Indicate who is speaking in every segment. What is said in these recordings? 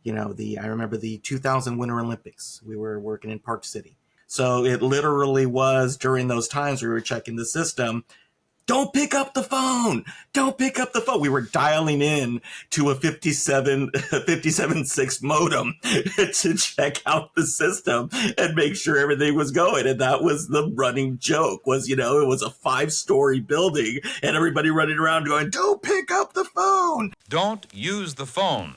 Speaker 1: I remember the 2000 Winter Olympics. We were working in Park City. So it literally was during those times we were checking the system. Don't pick up the phone. Don't pick up the phone. We were dialing in to a 57.6 modem to check out the system and make sure everything was going. And that was the running joke was, it was a 5-story building and everybody running around going, don't pick up the phone.
Speaker 2: Don't use the phone.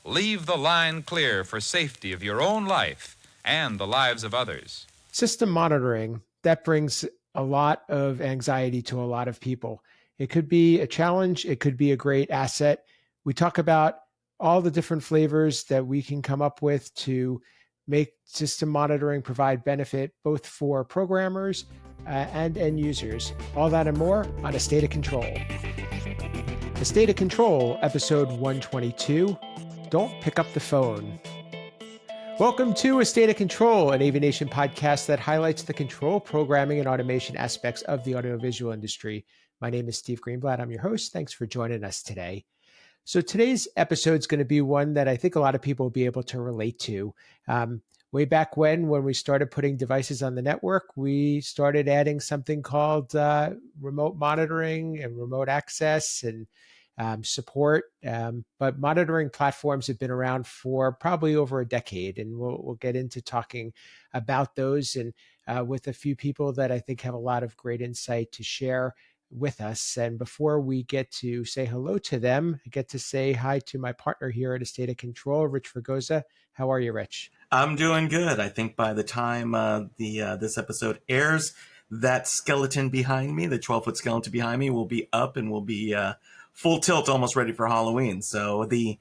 Speaker 2: Leave the line clear for safety of your own life and the lives of others.
Speaker 3: System monitoring, that brings a lot of anxiety to a lot of people. It could be a challenge. It could be a great asset. We talk about all the different flavors that we can come up with to make system monitoring provide benefit both for programmers and end users. All that and more on A State of Control. A State of Control, episode 122, Don't Pick Up the Phone. Welcome to A State of Control, an AVNation podcast that highlights the control, programming, and automation aspects of the audiovisual industry. My name is Steve Greenblatt. I'm your host. Thanks for joining us today. So today's episode is going to be one that I think a lot of people will be able to relate to. Way back when we started putting devices on the network, we started adding something called remote monitoring and remote access and support, but monitoring platforms have been around for probably over a decade, and we'll get into talking about those and with a few people that I think have a lot of great insight to share with us. And before we get to say hello to them, I get to say hi to my partner here at A State of Control, Rich Fregosa. How are you, Rich?
Speaker 1: I'm doing good. I think by the time this episode airs, that skeleton behind me, the 12-foot skeleton behind me, will be up and will be full tilt, almost ready for Halloween. So the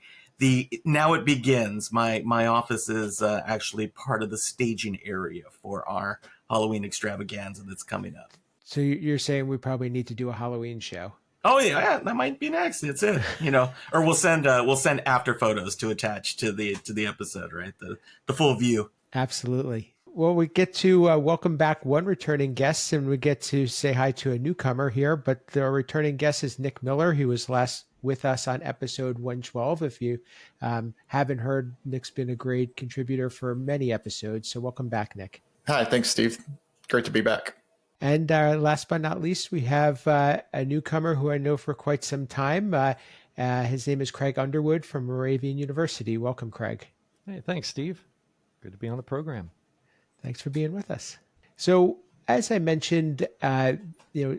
Speaker 1: now it begins. My office is actually part of the staging area for our Halloween extravaganza that's coming up.
Speaker 3: So you're saying we probably need to do a Halloween show?
Speaker 1: Oh yeah, that might be next. That's it. Or we'll send after photos to attach to the episode, right? The full view.
Speaker 3: Absolutely. Well, we get to welcome back one returning guest, and we get to say hi to a newcomer here. But the returning guest is Nick Miller, who was last with us on episode 112. If you haven't heard, Nick's been a great contributor for many episodes. So welcome back, Nick.
Speaker 4: Hi, thanks, Steve. Great to be back.
Speaker 3: And last but not least, we have a newcomer who I know for quite some time. His name is Craig Underwood from Moravian University. Welcome, Craig.
Speaker 5: Hey, thanks, Steve. Good to be on the program.
Speaker 3: Thanks for being with us. So, as I mentioned,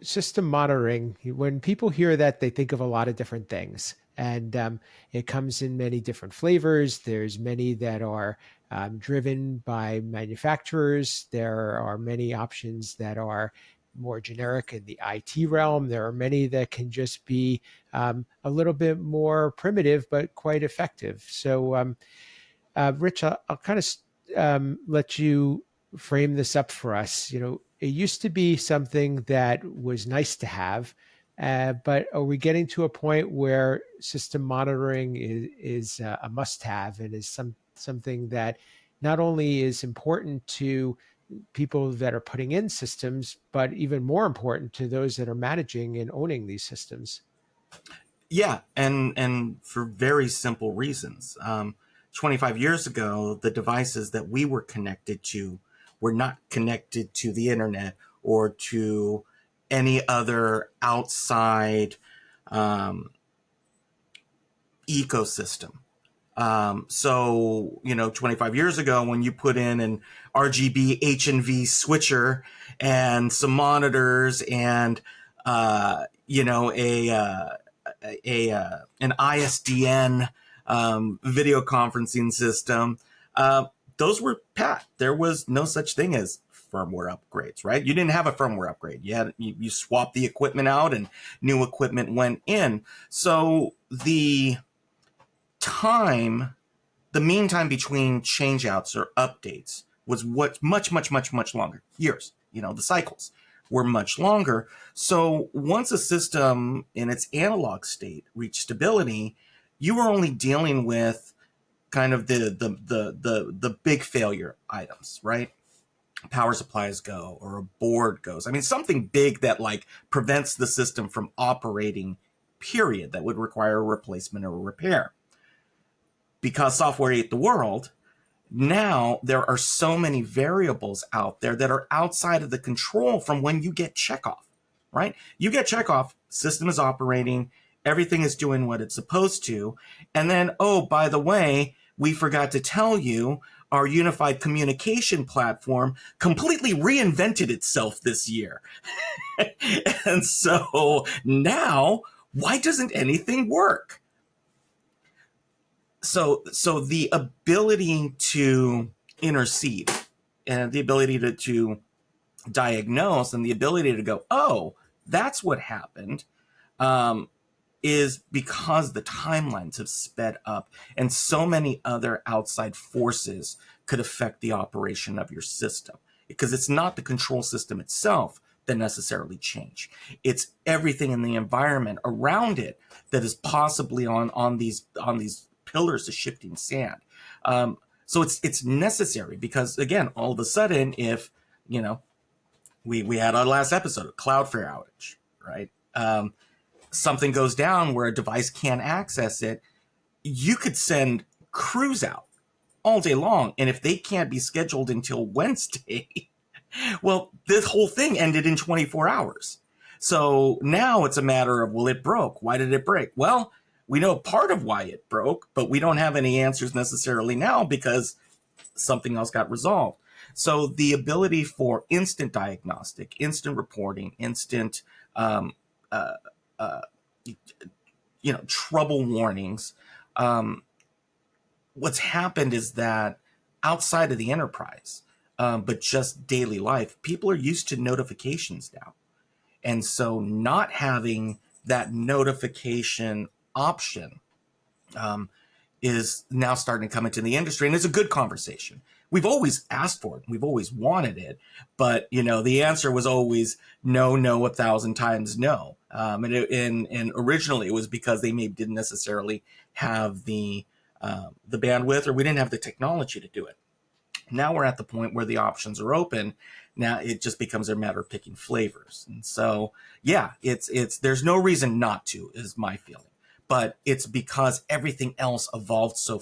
Speaker 3: system monitoring, when people hear that, they think of a lot of different things. And it comes in many different flavors. There's many that are driven by manufacturers. There are many options that are more generic in the IT realm. There are many that can just be a little bit more primitive, but quite effective. So, Rich, I'll kind of let you frame this up for us. It used to be something that was nice to have, but are we getting to a point where system monitoring is a must-have and is something that not only is important to people that are putting in systems, but even more important to those that are managing and owning these systems?
Speaker 1: Yeah, and for very simple reasons. 25 years ago, the devices that we were connected to were not connected to the internet or to any other outside ecosystem. So 25 years ago, when you put in an RGB H&V switcher and some monitors and an ISDN video conferencing system, those were pat. There was no such thing as firmware upgrades, right? You didn't have a firmware upgrade. You swapped the equipment out and new equipment went in. So the mean time between changeouts or updates was much longer. Years. The cycles were much longer. So once a system in its analog state reached stability, you were only dealing with kind of the big failure items, right? Power supplies go, or a board goes. I mean, something big that prevents the system from operating, period, that would require a replacement or a repair. because software ate the world, now there are so many variables out there that are outside of the control from when you get checkoff, right? You get checkoff, system is operating, everything is doing what it's supposed to. And then, oh, by the way, we forgot to tell you our unified communication platform completely reinvented itself this year. And so now, why doesn't anything work? So the ability to intercede and the ability to diagnose and the ability to go, oh, that's what happened, is because the timelines have sped up and so many other outside forces could affect the operation of your system. Because it's not the control system itself that necessarily change. It's everything in the environment around it that is possibly on these pillars of shifting sand. So it's necessary because, again, all of a sudden, if, we had our last episode, a Cloudflare outage, right? Something goes down where a device can't access it, you could send crews out all day long. And if they can't be scheduled until Wednesday, well, this whole thing ended in 24 hours. So now it's a matter of, well, it broke. Why did it break? Well, we know part of why it broke, but we don't have any answers necessarily now because something else got resolved. So the ability for instant diagnostic, instant reporting, instant trouble warnings. What's happened is that outside of the enterprise, but just daily life, people are used to notifications now. And so not having that notification option is now starting to come into the industry. And it's a good conversation. We've always asked for it. We've always wanted it. But, the answer was always no, 1,000 times no. And originally it was because they maybe didn't necessarily have the bandwidth, or we didn't have the technology to do it. Now we're at the point where the options are open. Now it just becomes a matter of picking flavors. And so, yeah, it's there's no reason not to, is my feeling. But it's because everything else evolved so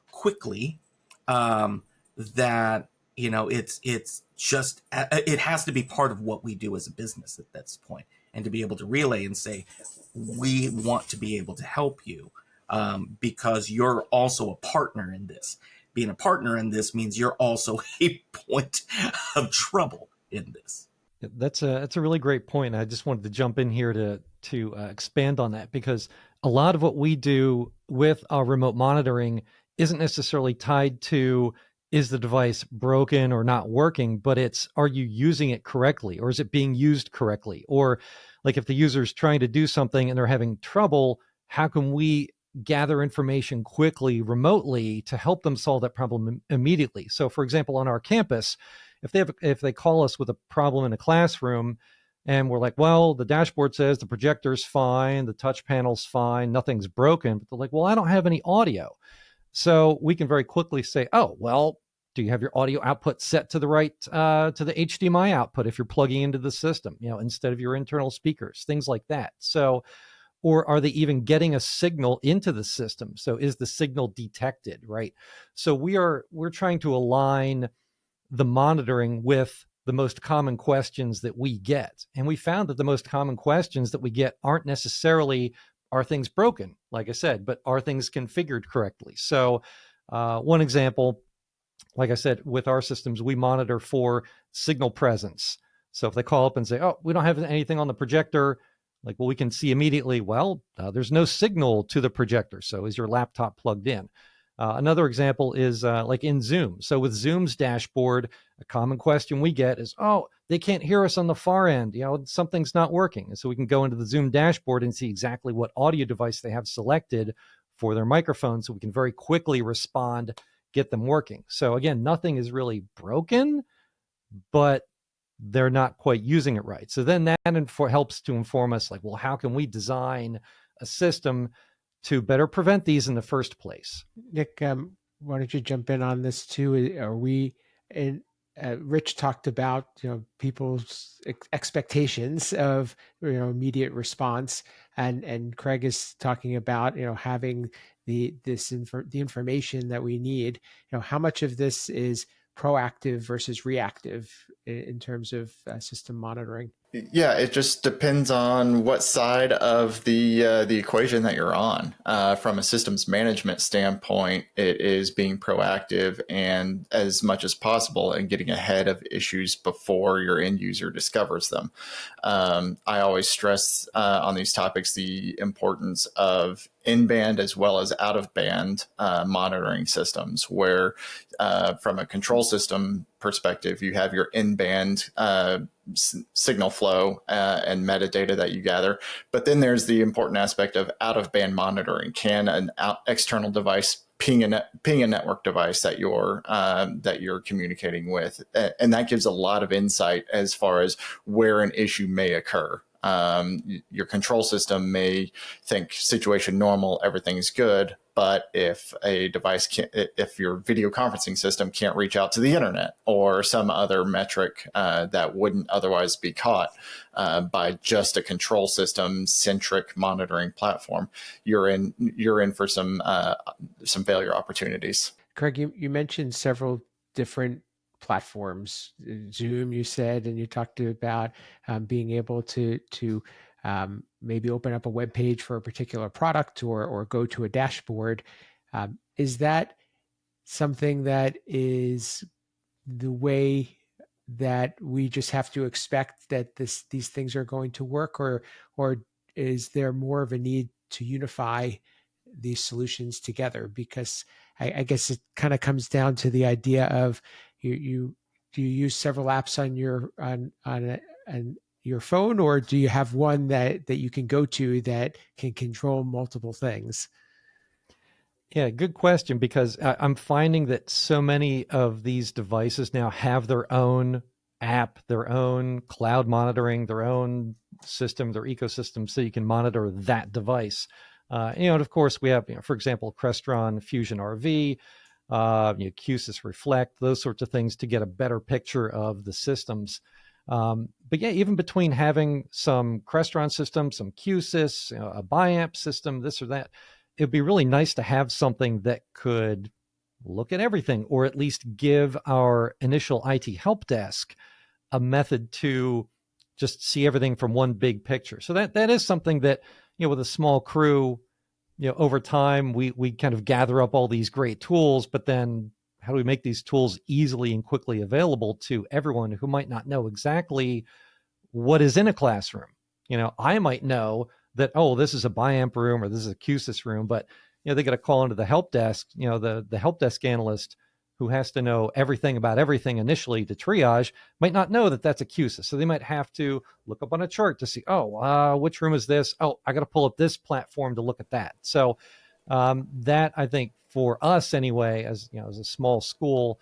Speaker 1: quickly, that, it's just, it has to be part of what we do as a business at this point, and to be able to relay and say, we want to be able to help you, because you're also a partner in this. Being a partner in this means you're also a point of trouble in this.
Speaker 5: That's a really great point. I just wanted to jump in here to expand on that, because a lot of what we do with our remote monitoring isn't necessarily tied to, is the device broken or not working, but it's, are you using it correctly, or is it being used correctly? Or like if the user's trying to do something and they're having trouble, how can we gather information quickly remotely to help them solve that problem immediately? So for example, on our campus, if they call us with a problem in a classroom and we're like, well, the dashboard says the projector's fine, the touch panel's fine, nothing's broken, but they're like, well, I don't have any audio. So we can very quickly say, oh, well, do you have your audio output set to the right, to the HDMI output if you're plugging into the system, instead of your internal speakers, things like that. So, or are they even getting a signal into the system? So is the signal detected, right? So we're trying to align the monitoring with the most common questions that we get. And we found that the most common questions that we get aren't necessarily, are things broken, like I said, but are things configured correctly? So one example, like I said, with our systems, we monitor for signal presence. So if they call up and say, oh, we don't have anything on the projector, like, well, we can see immediately, well, there's no signal to the projector. So is your laptop plugged in? Another example is like in Zoom. So with Zoom's dashboard, a common question we get is, oh, they can't hear us on the far end. Something's not working. And so we can go into the Zoom dashboard and see exactly what audio device they have selected for their microphone. So we can very quickly respond, get them working. So again, nothing is really broken, but they're not quite using it right. So then that helps to inform us, like, well, how can we design a system to better prevent these in the first place?
Speaker 3: Nick, why don't you jump in on this too? Are we, and Rich talked about, people's expectations of, immediate response, and Craig is talking about, having the information that we need. How much of this is proactive versus reactive in terms of system monitoring?
Speaker 4: Yeah, it just depends on what side of the equation that you're on. From a systems management standpoint, it is being proactive and as much as possible and getting ahead of issues before your end user discovers them. I always stress on these topics the importance of in-band as well as out-of-band monitoring systems, where from a control system perspective, you have your in-band signal flow and metadata that you gather. But then there's the important aspect of out-of-band monitoring. Can an external device ping a network device that you're communicating with? And that gives a lot of insight as far as where an issue may occur. Your control system may think situation normal, everything's good. But if a device if your video conferencing system can't reach out to the internet or some other metric that wouldn't otherwise be caught by just a control system centric monitoring platform, you're in for some failure opportunities.
Speaker 3: Craig, you mentioned several different platforms. Zoom, you said, and you talked about being able to maybe open up a web page for a particular product or go to a dashboard. Is that something that is the way that we just have to expect that these things are going to work, or is there more of a need to unify these solutions together? Because I guess it kind of comes down to the idea of you use several apps on your phone, or do you have one that you can go to that can control multiple things?
Speaker 5: Yeah, good question, because I'm finding that so many of these devices now have their own app, their own cloud monitoring, their own system, their ecosystem, so you can monitor that device. And of course, we have, for example, Crestron Fusion RV, QSys Reflect, those sorts of things to get a better picture of the systems. But yeah, even between having some Crestron system, some QSys, a BIAMP system, this or that, it'd be really nice to have something that could look at everything, or at least give our initial IT help desk a method to just see everything from one big picture. So that is something that, with a small crew, over time, we kind of gather up all these great tools, but then how do we make these tools easily and quickly available to everyone who might not know exactly what is in a classroom? I might know that, oh, this is a BIAMP room or this is a QSys room, but they got to call into the help desk. The help desk analyst who has to know everything about everything initially to triage might not know that that's a QSys. So they might have to look up on a chart to see, which room is this? Oh, I got to pull up this platform to look at that. So that, I think, for us anyway, as a small school,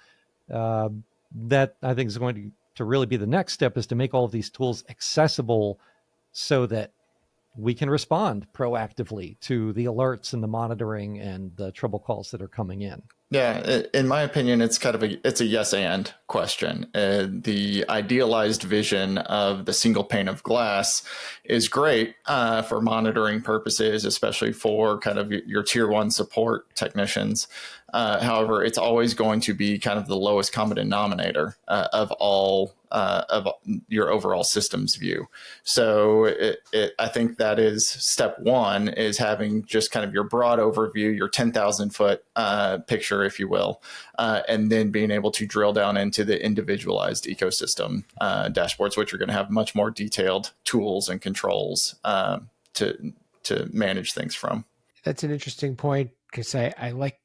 Speaker 5: that I think is going to really be the next step, is to make all of these tools accessible so that we can respond proactively to the alerts and the monitoring and the trouble calls that are coming in.
Speaker 4: Yeah, in my opinion, it's kind of a yes and question. The idealized vision of the single pane of glass is great for monitoring purposes, especially for kind of your tier one support technicians. However, it's always going to be kind of the lowest common denominator of all of your overall systems view. So I think that is step one, is having just kind of your broad overview, your 10,000 foot picture, if you will, and then being able to drill down into the individualized ecosystem dashboards, which are going to have much more detailed tools and controls to manage things from.
Speaker 3: That's an interesting point, because I like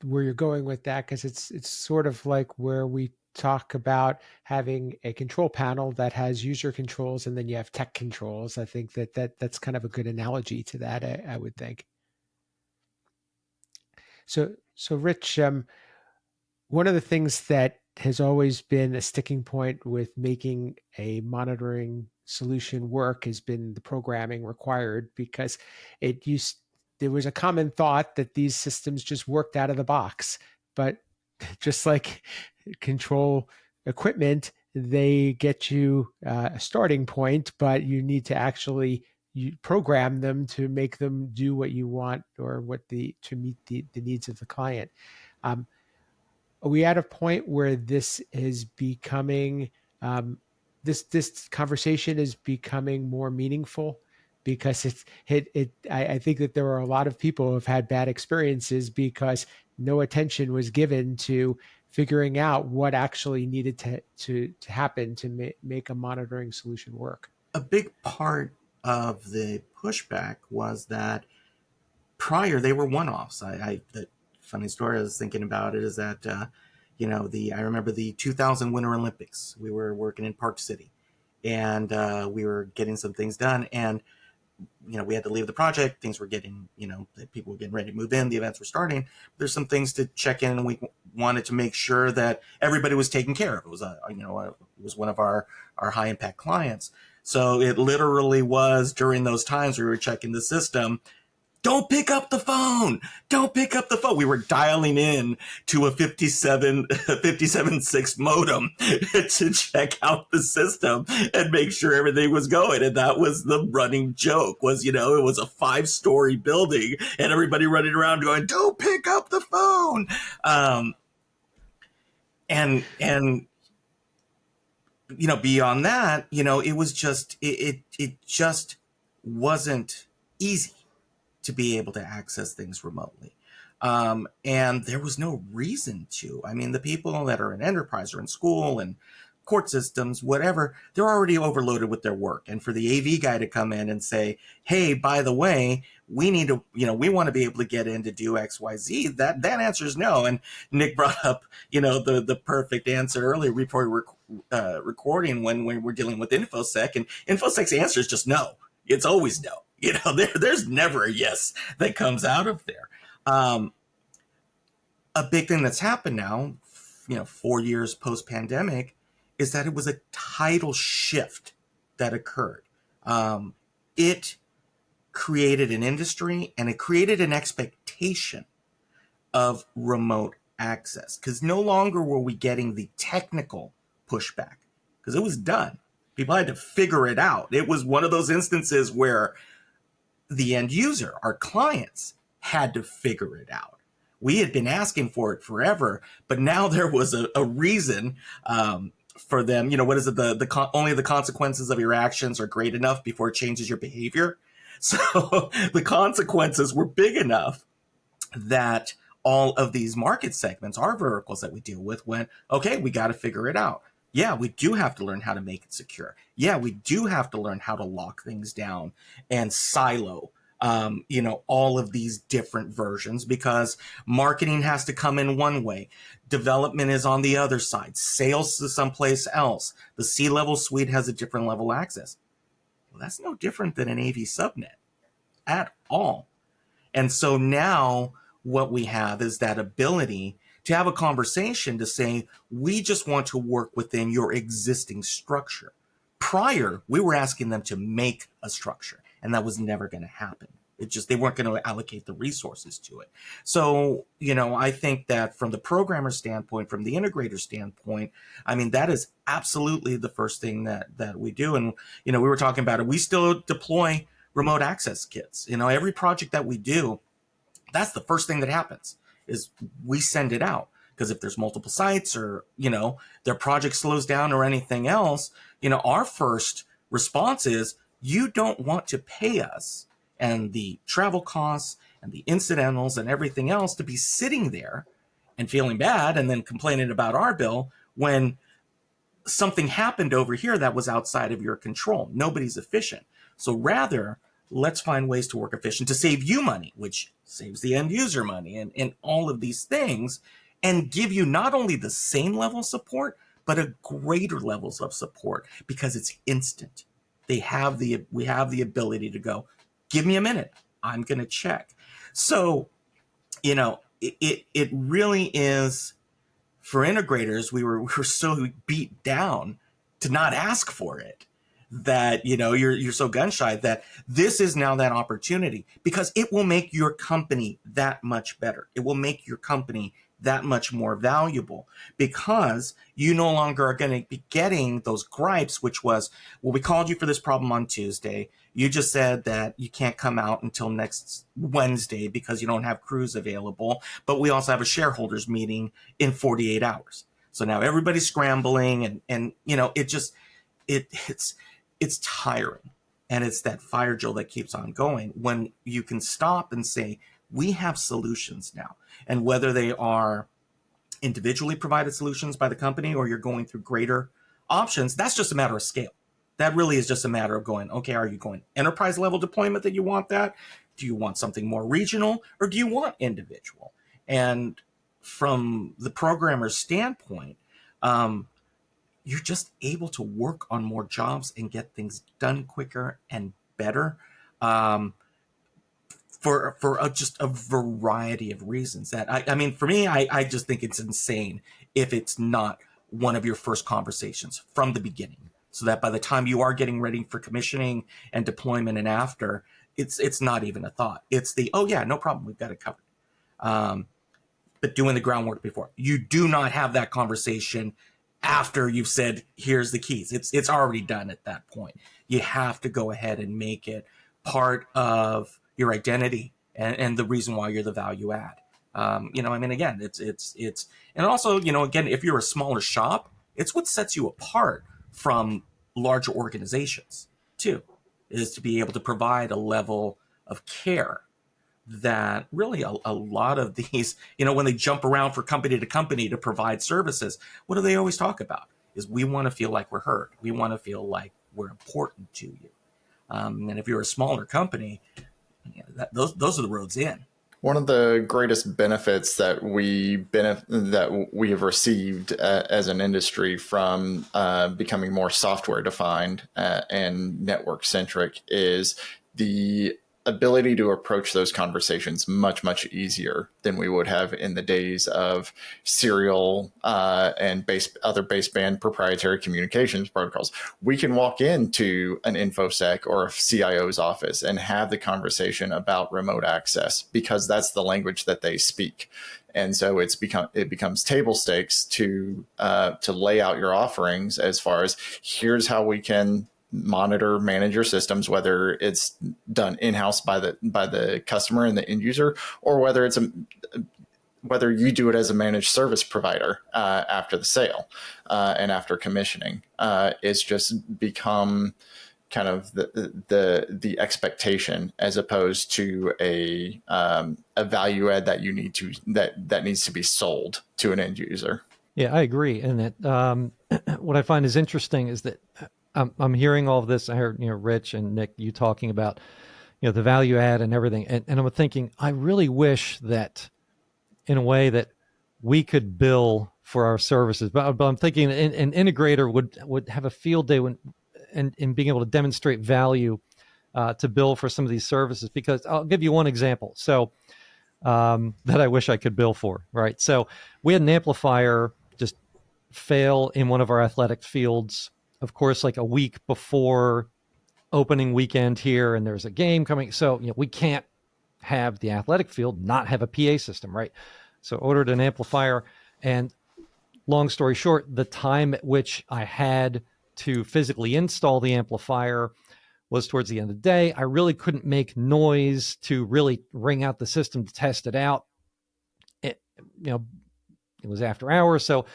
Speaker 3: where you're going with that, because it's sort of like where we talk about having a control panel that has user controls and then you have tech controls. I think that's kind of a good analogy to that, I would think. So Rich, one of the things that has always been a sticking point with making a monitoring solution work has been the programming required, because there was a common thought that these systems just worked out of the box, but just like control equipment, they get you a starting point, but you need to actually you program them to make them do what you want or to meet the needs of the client. Are we at a point where this is becoming this conversation is becoming more meaningful? Because I think that there are a lot of people who have had bad experiences because no attention was given to figuring out what actually needed to happen to make a monitoring solution work.
Speaker 1: A big part of the pushback was that prior they were one-offs. The funny story I was thinking about it is that I remember the 2000 Winter Olympics. We were working in Park City, and we were getting some things done, and we had to leave the project. Things were getting, people were getting ready to move in. The events were starting. There's some things to check in, and we wanted to make sure that everybody was taken care of. It was it was one of our high impact clients. So it literally was during those times we were checking the system. Don't pick up the phone. Don't pick up the phone. We were dialing in to a 57.6 modem to check out the system and make sure everything was going. And that was the running joke was, it was a 5-story building and everybody running around going, don't pick up the phone. And beyond that, it was just, it just wasn't easy to be able to access things remotely. And there was no reason to. I mean, the people that are in enterprise or in school and court systems, whatever, they're already overloaded with their work. And for the AV guy to come in and say, hey, by the way, we need to, we want to be able to get in to do X, Y, Z, that answer is no. And Nick brought up, the perfect answer earlier before recording when we were dealing with InfoSec, and InfoSec's answer is just no. It's always no. There's never a yes that comes out of there. A big thing that's happened now, 4 years post-pandemic, is that it was a tidal shift that occurred. It created an industry and it created an expectation of remote access, because no longer were we getting the technical pushback, because it was done. People had to figure it out. It was one of those instances where the end user, our clients, had to figure it out. We had been asking for it forever, but now there was a reason for them. What is it? Only the consequences of your actions are great enough before it changes your behavior. So the consequences were big enough that all of these market segments, our verticals that we deal with, went, okay, we got to figure it out. Yeah, we do have to learn how to make it secure. Yeah, we do have to learn how to lock things down and silo, all of these different versions, because marketing has to come in one way. Development is on the other side. Sales is someplace else. The C-level suite has a different level access. Well, that's no different than an AV subnet at all. And so now what we have is that ability to have a conversation to say, we just want to work within your existing structure. Prior, we were asking them to make a structure, and that was never going to happen. They weren't going to allocate the resources to it. So, I think that from the programmer standpoint, from the integrator standpoint, I mean, that is absolutely the first thing that we do. And, we were talking about it. We still deploy remote access kits. Every project that we do, that's the first thing that happens is we send it out. Because if there's multiple sites or, their project slows down or anything else, our first response is, you don't want to pay us and the travel costs and the incidentals and everything else to be sitting there and feeling bad and then complaining about our bill when something happened over here that was outside of your control. Nobody's efficient. So rather, let's find ways to work efficient to save you money, which saves the end user money and all of these things, and give you not only the same level of support, but a greater levels of support because it's instant. We have the ability to go, give me a minute, I'm going to check. So, it really is, for integrators, we were so beat down to not ask for it that, you're so gun shy, that this is now that opportunity, because it will make your company that much better. It will make your company that much more valuable, because you no longer are going to be getting those gripes, which was, well, we called you for this problem on Tuesday. You just said that you can't come out until next Wednesday because you don't have crews available, but we also have a shareholders meeting in 48 hours. So now everybody's scrambling, and it's tiring. And it's that fire drill that keeps on going when you can stop and say, we have solutions now. And whether they are individually provided solutions by the company, or you're going through greater options, that's just a matter of scale. That really is just a matter of going, okay, are you going enterprise level deployment that you want that? Do you want something more regional, or do you want individual? And from the programmer's standpoint, you're just able to work on more jobs and get things done quicker and better, for just a variety of reasons. That I mean, for me, I just think it's insane if it's not one of your first conversations from the beginning, so that by the time you are getting ready for commissioning and deployment and after, it's not even a thought. It's the, oh yeah, no problem, we've got it covered. But doing the groundwork before. You do not have that conversation after you've said, here's the keys. It's already done at that point. You have to go ahead and make it part of your identity and the reason why you're the value add. Again, it's and also, again, if you're a smaller shop, it's what sets you apart from larger organizations too, is to be able to provide a level of care that really a lot of these, when they jump around from company to company to provide services, what do they always talk about? Is we want to feel like we're heard. We want to feel like we're important to you. And if you're a smaller company, those are the roads in.
Speaker 4: One of the greatest benefits that we have received as an industry from becoming more software defined and network centric is the ability to approach those conversations much, much easier than we would have in the days of serial and other baseband proprietary communications protocols. We can walk into an InfoSec or a CIO's office and have the conversation about remote access because that's the language that they speak. And so it becomes table stakes to lay out your offerings as far as here's how we can manage your systems, whether it's done in-house by the customer and the end user, or whether you do it as a managed service provider after the sale and after commissioning. It's just become kind of the expectation as opposed to a value add that that needs to be sold to an end user.
Speaker 5: Yeah, I agree. And that what I find is interesting is that I'm hearing all of this. I heard, Rich and Nick, you talking about, the value add and everything. And I'm thinking, I really wish that in a way that we could bill for our services. But I'm thinking an integrator would have a field day in being able to demonstrate value to bill for some of these services. Because I'll give you one example. So that I wish I could bill for, right? So we had an amplifier just fail in one of our athletic fields, of course, like a week before opening weekend here, and there's a game coming. So, we can't have the athletic field not have a PA system, right? So ordered an amplifier, and long story short, the time at which I had to physically install the amplifier was towards the end of the day. I really couldn't make noise to really ring out the system to test it out. It was after hours. So,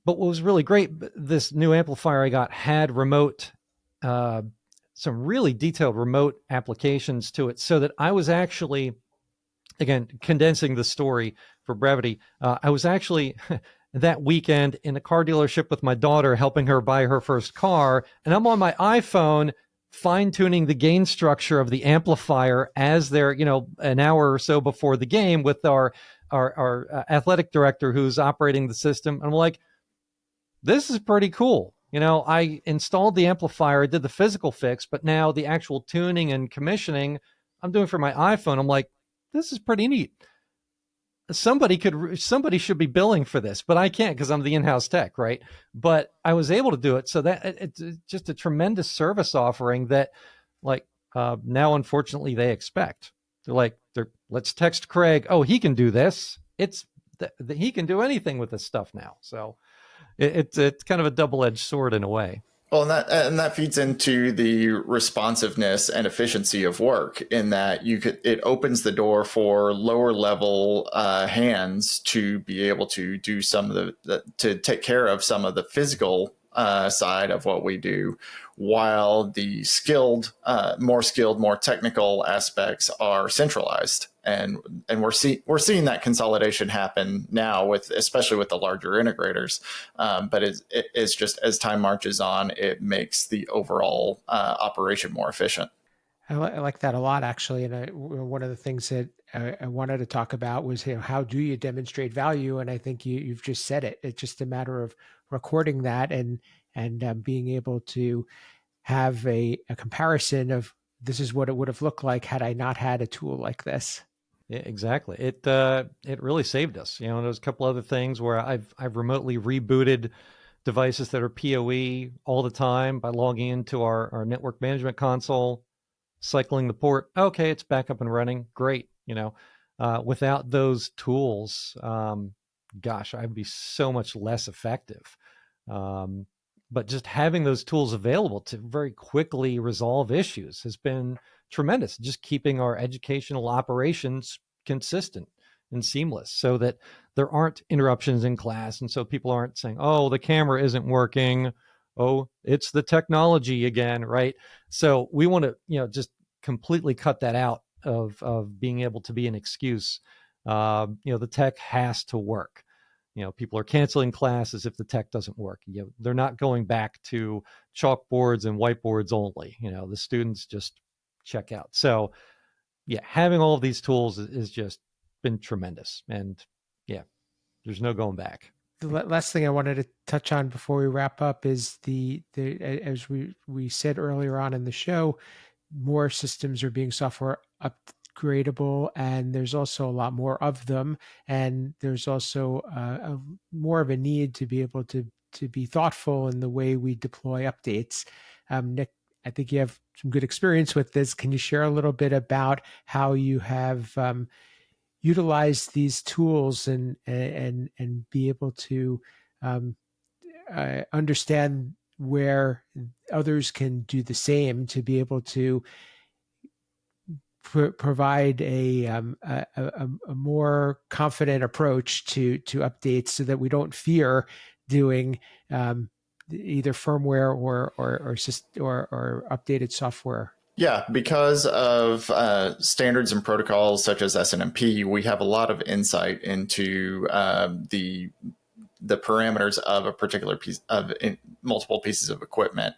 Speaker 5: but what was really great, this new amplifier I got had remote, some really detailed remote applications to it, so that I was actually, again, condensing the story for brevity, I was actually that weekend in a car dealership with my daughter, helping her buy her first car, and I'm on my iPhone fine-tuning the gain structure of the amplifier as they're, an hour or so before the game with our athletic director who's operating the system. And I'm like, this is pretty cool. I installed the amplifier, I did the physical fix, but now the actual tuning and commissioning I'm doing for my iPhone. I'm like, this is pretty neat. somebody should be billing for this, but I can't because I'm the in-house tech, right? But I was able to do it. So that it's just a tremendous service offering that, like, now unfortunately they expect. Let's text Craig. Oh, he can do this. He can do anything with this stuff now. So it's kind of a double-edged sword in a way.
Speaker 4: Well, and that feeds into the responsiveness and efficiency of work in that it opens the door for lower level hands to be able to do some of to take care of some of the physical side of what we do, while the more skilled, more technical aspects are centralized. And we're seeing that consolidation happen now, especially with the larger integrators. But it's just, as time marches on, it makes the overall operation more efficient.
Speaker 3: I like that a lot, actually. And one of the things that I wanted to talk about was, how do you demonstrate value? And I think you've just said it. It's just a matter of recording that and being able to have a comparison of, this is what it would have looked like had I not had a tool like this.
Speaker 5: Yeah, exactly. It really saved us. There's a couple other things where I've remotely rebooted devices that are PoE all the time by logging into our network management console, cycling the port. Okay, it's back up and running. Great. Without those tools, gosh, I'd be so much less effective. But just having those tools available to very quickly resolve issues has been tremendous. Just keeping our educational operations consistent and seamless so that there aren't interruptions in class. And so people aren't saying, oh, the camera isn't working. Oh, it's the technology again, right? So we want to, just completely cut that out of being able to be an excuse. The tech has to work. People are canceling classes if the tech doesn't work. They're not going back to chalkboards and whiteboards only. The students just check out. So yeah, having all of these tools is just been tremendous. And yeah, there's no going back.
Speaker 3: The last thing I wanted to touch on before we wrap up is the as we said earlier on in the show, more systems are being software upgradable, and there's also a lot more of them, and there's also more of a need to be able to be thoughtful in the way we deploy updates. Nick, I think you have some good experience with this. Can you share a little bit about how you have utilized these tools and be able to understand where others can do the same, to be able to provide a more confident approach to updates, so that we don't fear doing either firmware or updated software?
Speaker 4: Yeah, because of standards and protocols such as SNMP, we have a lot of insight into the parameters of a particular piece of multiple pieces of equipment.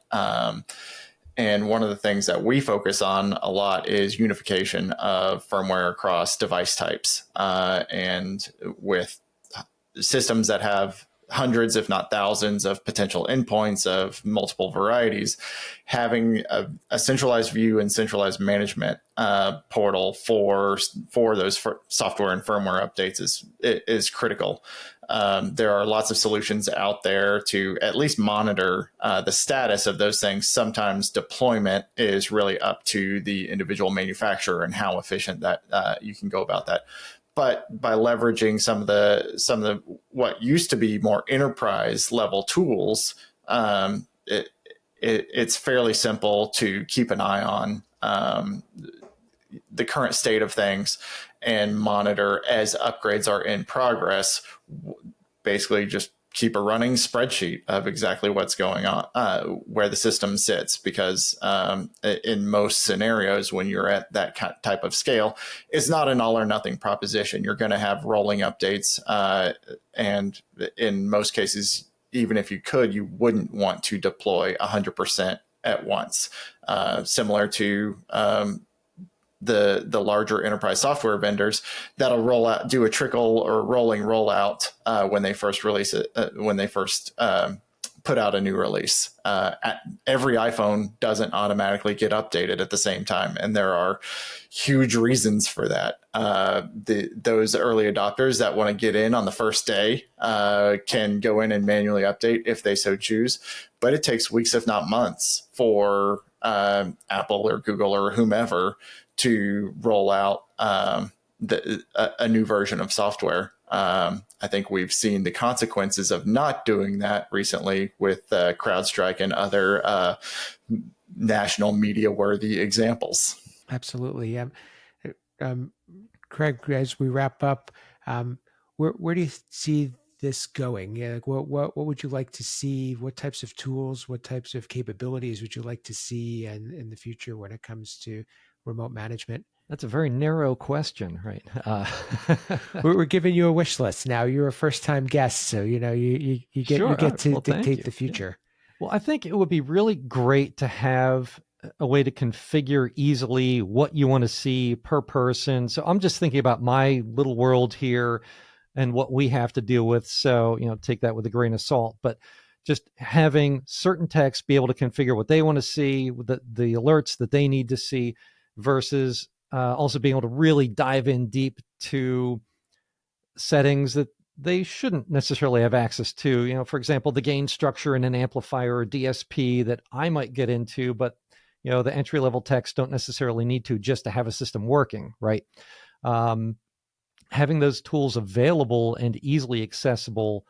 Speaker 4: And one of the things that we focus on a lot is unification of firmware across device types. And with systems that have hundreds, if not thousands, of potential endpoints of multiple varieties, having a centralized view and centralized management portal for those software and firmware updates is critical. There are lots of solutions out there to at least monitor the status of those things. Sometimes deployment is really up to the individual manufacturer and how efficient that you can go about that. But by leveraging some of the what used to be more enterprise level tools, it's fairly simple to keep an eye on the current state of things and monitor as upgrades are in progress. Basically, just keep a running spreadsheet of exactly what's going on, where the system sits, because in most scenarios, when you're at that type of scale, it's not an all or nothing proposition. You're going to have rolling updates. And in most cases, even if you could, you wouldn't want to deploy 100% at once, similar to the larger enterprise software vendors that'll roll out, do a trickle or rolling rollout when they first release it, when they first put out a new release. Every iPhone doesn't automatically get updated at the same time, and there are huge reasons for that. Those early adopters that want to get in on the first day can go in and manually update if they so choose, but it takes weeks, if not months, for Apple or Google or whomever to roll out a new version of software. I think we've seen the consequences of not doing that recently with CrowdStrike and other national media-worthy examples.
Speaker 3: Absolutely. Craig, as we wrap up, where do you see this going? Yeah, like what would you like to see? What types of tools, what types of capabilities would you like to see in the future when it comes to remote management?
Speaker 5: That's a very narrow question, right?
Speaker 3: We're giving you a wish list now. You're a first-time guest, so you get
Speaker 5: Sure.
Speaker 3: you get to dictate
Speaker 5: you.
Speaker 3: the future.
Speaker 5: Yeah. Well, I think it would be really great to have a way to configure easily what you want to see per person. So I'm just thinking about my little world here and what we have to deal with. So, take that with a grain of salt, but just having certain texts be able to configure what they want to see, the alerts that they need to see, versus also being able to really dive in deep to settings that they shouldn't necessarily have access to. For example, the gain structure in an amplifier or DSP that I might get into, but the entry level techs don't necessarily need to just to have a system working, right? Having those tools available and easily accessible,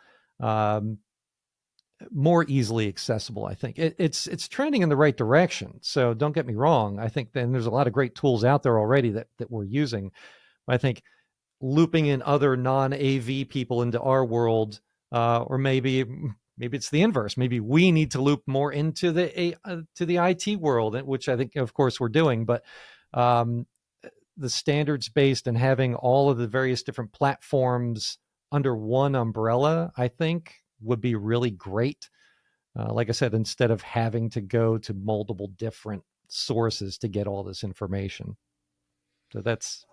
Speaker 5: more easily accessible, I think it's trending in the right direction. So don't get me wrong. I think then there's a lot of great tools out there already that we're using. But I think looping in other non-AV people into our world, or maybe it's the inverse. Maybe we need to loop more into the IT world, which I think, of course, we're doing. But the standards based and having all of the various different platforms under one umbrella, I think, would be really great. Like I said, instead of having to go to multiple different sources to get all this information. So that's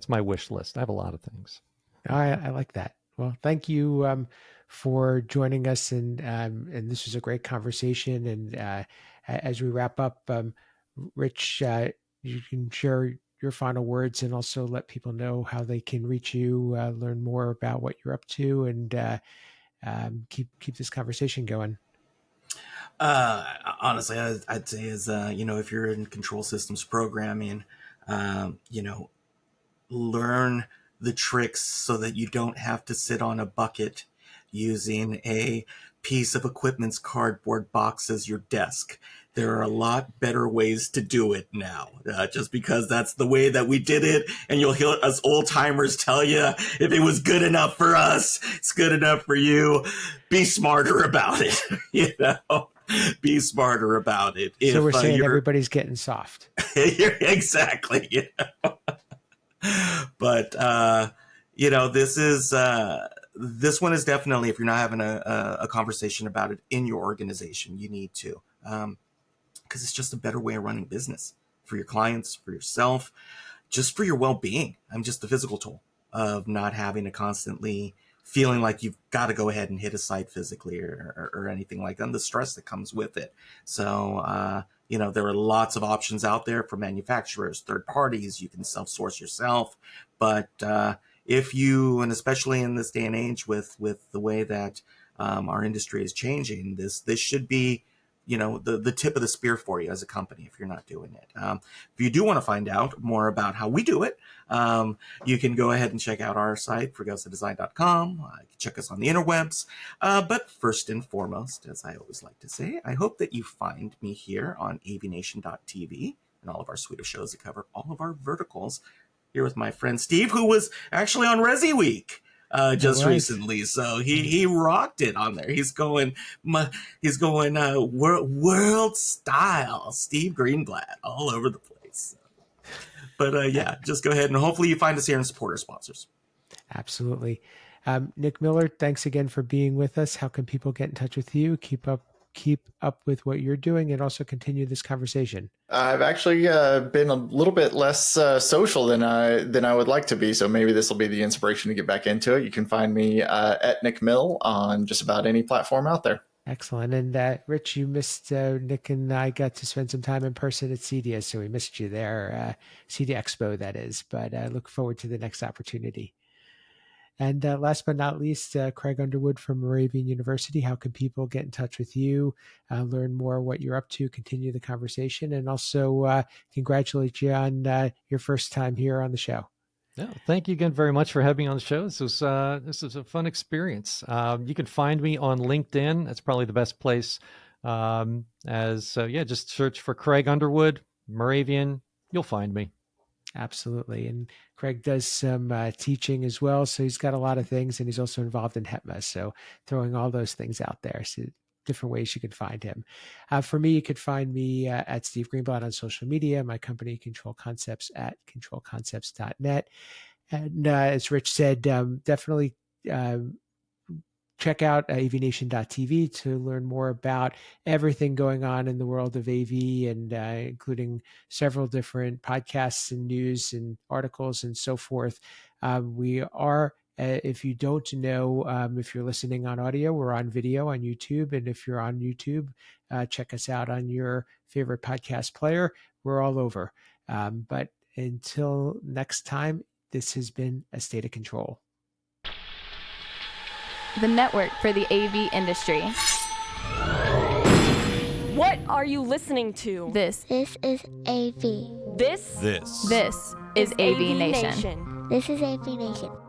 Speaker 5: my wish list. I have a lot of things.
Speaker 3: I like that. Well, thank you for joining us, and this was a great conversation. And as we wrap up, Rich, you can share your final words and also let people know how they can reach you, learn more about what you're up to, and keep this conversation going.
Speaker 1: Honestly, I'd say is if you're in control systems programming, learn the tricks so that you don't have to sit on a bucket using a piece of equipment's cardboard box as your desk. There are a lot better ways to do it now, just because that's the way that we did it. And you'll hear us old timers tell you, if it was good enough for us, it's good enough for you. Be smarter about it, Be smarter about it.
Speaker 3: So we're saying everybody's getting soft.
Speaker 1: Exactly. But, this one is definitely, if you're not having a conversation about it in your organization, you need to, because it's just a better way of running business for your clients, for yourself, just for your well-being. I'm just the physical toll of not having to constantly feeling like you've got to go ahead and hit a site physically or anything like that, and the stress that comes with it. So, there are lots of options out there for manufacturers, third parties. You can self-source yourself. But if you, and especially in this day and age with the way that our industry is changing, this should be, the tip of the spear for you as a company if you're not doing it. If you do want to find out more about how we do it, you can go ahead and check out our site, fregosadesign.com. You can check us on the interwebs. But first and foremost, as I always like to say, I hope that you find me here on AVNation.tv and all of our suite of shows that cover all of our verticals, here with my friend Steve, who was actually on Resi Week just recently. So he rocked it on there. He's going world style, Steve Greenblatt, all over the place. But just go ahead and hopefully you find us here and support our sponsors.
Speaker 3: Absolutely. Nick Miller, thanks again for being with us. How can people get in touch with you? Keep up with what you're doing and also continue this conversation.
Speaker 4: I've actually been a little bit less social than I would like to be, so maybe this will be the inspiration to get back into it. You can find me at Nick Mill on just about any platform out there.
Speaker 3: Excellent. And Rich, you missed Nick and I got to spend some time in person at CEDIA, so we missed you there, CEDIA Expo, that is. But I look forward to the next opportunity. And last but not least, Craig Underwood from Moravian University. How can people get in touch with you, learn more what you're up to, continue the conversation, and also congratulate you on your first time here on the show?
Speaker 5: No, thank you again very much for having me on the show. This was a fun experience. You can find me on LinkedIn. That's probably the best place. Just search for Craig Underwood, Moravian. You'll find me.
Speaker 3: Absolutely. And Craig does some teaching as well. So he's got a lot of things, and he's also involved in HETMA. So throwing all those things out there. So different ways you can find him. For me, you could find me at Steve Greenblatt on social media, my company Control Concepts at controlconcepts.net. And as Rich said, definitely check out avnation.tv to learn more about everything going on in the world of AV, and including several different podcasts and news and articles and so forth. We are, if you don't know, if you're listening on audio, we're on video on YouTube. And if you're on YouTube, check us out on your favorite podcast player. We're all over. But until next time, this has been A State of Control,
Speaker 6: the network for the AV industry.
Speaker 7: What are you listening to?
Speaker 6: This
Speaker 8: is AV.
Speaker 7: This
Speaker 6: is AVNation.
Speaker 8: This is AVNation.